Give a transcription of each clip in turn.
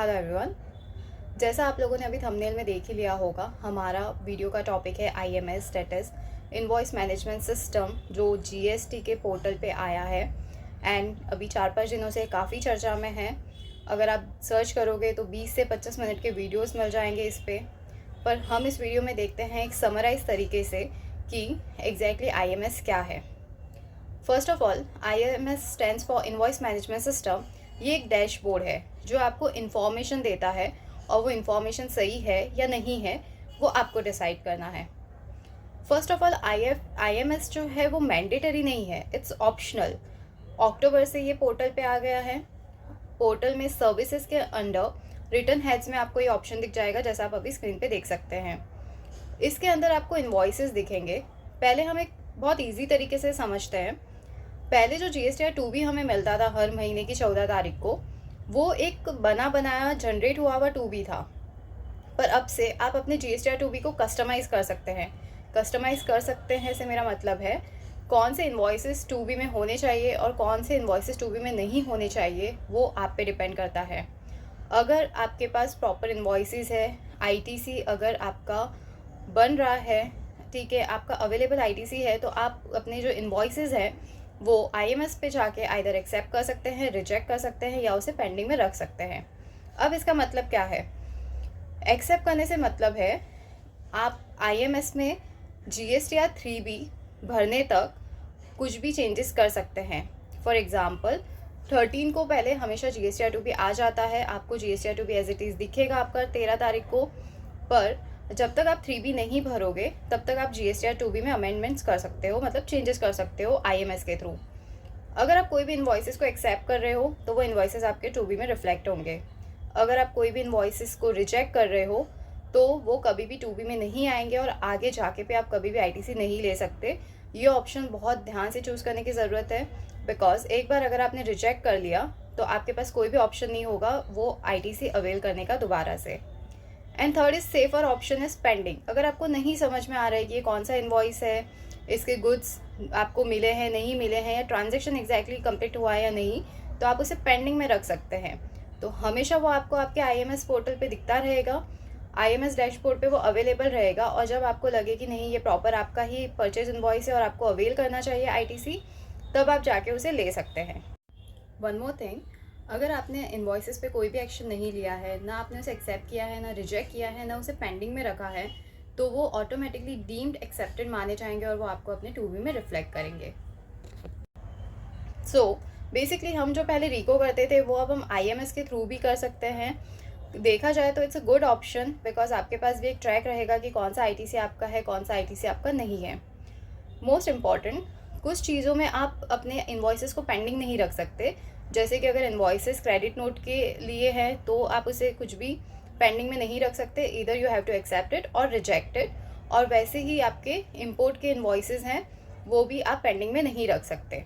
Hello everyone. जैसा आप लोगों ने अभी थंबनेल में देख ही लिया होगा, हमारा वीडियो का टॉपिक है IMS, that is invoice management system, जो जीएसटी के पोर्टल पे आया है एंड अभी 4-5 दिनों से काफ़ी चर्चा में है। अगर आप सर्च करोगे तो 20 से 25 मिनट के वीडियोस मिल जाएंगे इस पर हम इस वीडियो में देखते हैं एक समराइज तरीके से कि एग्जैक्टली आईएमएस क्या है। First of all, IMS stands for invoice management system. ये एक डैशबोर्ड है जो आपको इन्फॉर्मेशन देता है और वो इन्फॉर्मेशन सही है या नहीं है वो आपको डिसाइड करना है। फर्स्ट ऑफ ऑल, IMS जो है वो मैंडेटरी नहीं है, इट्स ऑप्शनल। अक्टूबर से ये पोर्टल पे आ गया है। पोर्टल में सर्विसेज के अंडर रिटर्न हेड्स में आपको ये ऑप्शन दिख जाएगा, जैसा आप अभी स्क्रीन पे देख सकते हैं। इसके अंदर आपको इन्वॉइसेस दिखेंगे। पहले हम एक बहुत ईजी तरीके से समझते हैं। पहले जो GSTR 2B हमें मिलता था हर महीने की 14 तारीख को, वो एक बना बनाया जनरेट हुआ हुआ 2B था। पर अब से आप अपने GSTR 2B को कस्टमाइज़ कर सकते हैं। कस्टमाइज़ कर सकते हैं से मेरा मतलब है कौन से इन्वॉइसेस 2B में होने चाहिए और कौन से इन्वॉइसेस 2B में नहीं होने चाहिए, वो आप पे डिपेंड करता है। अगर आपके पास प्रॉपर इन्वॉइसेस है, ITC अगर आपका बन रहा है, ठीक है, आपका अवेलेबल ITC है, तो आप अपने जो इन्वॉइसेस है वो IMS पे जाके आइदर एक्सेप्ट कर सकते हैं, रिजेक्ट कर सकते हैं या उसे पेंडिंग में रख सकते हैं। अब इसका मतलब क्या है? एक्सेप्ट करने से मतलब है आप IMS में GSTR 3B भरने तक कुछ भी चेंजेस कर सकते हैं। फॉर एग्ज़ाम्पल 13 को पहले हमेशा GSTR 2B आ जाता है, आपको GSTR 2B as it is दिखेगा आपका 13 तारीख को। पर जब तक आप 3B नहीं भरोगे तब तक आप GSTR 2B में अमेंडमेंट्स कर सकते हो, मतलब चेंजेस कर सकते हो IMS के थ्रू। अगर आप कोई भी इन्वॉइसेस को एक्सेप्ट कर रहे हो तो वो इन्वॉइसेस आपके 2B में रिफ्लेक्ट होंगे। अगर आप कोई भी इन्वॉइसेस को रिजेक्ट कर रहे हो तो वो कभी भी 2B में नहीं आएंगे और आगे जाके पे आप कभी भी ITC नहीं ले सकते। ये ऑप्शन बहुत ध्यान से चूज़ करने की ज़रूरत है, बिकॉज एक बार अगर आपने रिजेक्ट कर लिया तो आपके पास कोई भी ऑप्शन नहीं होगा वो ITC अवेल करने का दोबारा से। And third is safer option is pending. अगर आपको नहीं समझ में आ रहा है कि ये कौन सा इन्वॉइस है, इसके गुड्स आपको मिले हैं नहीं मिले हैं, या ट्रांजेक्शन एग्जैक्टली कंप्लीट हुआ है या नहीं, तो आप उसे पेंडिंग में रख सकते हैं। तो हमेशा वो आपको आपके IMS पोर्टल पे दिखता रहेगा, IMS डैशबोर्ड पे वो अवेलेबल रहेगा। और जब आपको लगे कि नहीं ये प्रॉपर आपका ही परचेज इन्वॉइस है और आपको अवेल करना चाहिए ITC, तब आप जाके उसे ले सकते हैं। वन मोर थिंग, अगर आपने इन्वॉइसेस पे कोई भी एक्शन नहीं लिया है, ना आपने उसे एक्सेप्ट किया है, ना रिजेक्ट किया है, ना उसे पेंडिंग में रखा है, तो वो ऑटोमेटिकली डीम्ड एक्सेप्टेड माने जाएंगे और वो आपको अपने 2B में रिफ्लेक्ट करेंगे। सो बेसिकली हम जो पहले रिको करते थे वो अब हम IMS के थ्रू भी कर सकते हैं। देखा जाए तो it's a good option, because आपके पास भी एक ट्रैक रहेगा कि कौन सा ITC आपका है, कौन सा ITC आपका नहीं है। मोस्ट इम्पॉर्टेंट, कुछ चीज़ों में आप अपने इन्वॉइसेस को पेंडिंग नहीं रख सकते। जैसे कि अगर इन्वॉइसेस क्रेडिट नोट के लिए है तो आप उसे कुछ भी पेंडिंग में नहीं रख सकते, इधर you have to accept it और रिजेक्ट इट। और वैसे ही आपके इंपोर्ट के इन्वॉइसेस हैं वो भी आप पेंडिंग में नहीं रख सकते।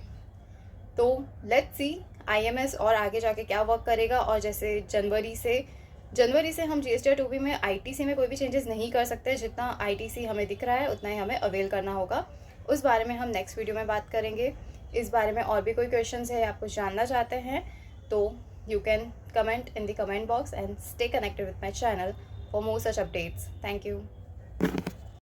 तो लेट्स सी IMS और आगे जाके क्या वर्क करेगा। और जैसे जनवरी से हम GSTR 2B में ITC में कोई भी चेंजेस नहीं कर सकते। जितना ITC हमें दिख रहा है उतना ही हमें अवेल करना होगा। उस बारे में हम नेक्स्ट वीडियो में बात करेंगे। इस बारे में और भी कोई क्वेश्चंस है, आप कुछ जानना चाहते हैं तो you can comment in the comment box and stay connected with my channel for more such updates. Thank you.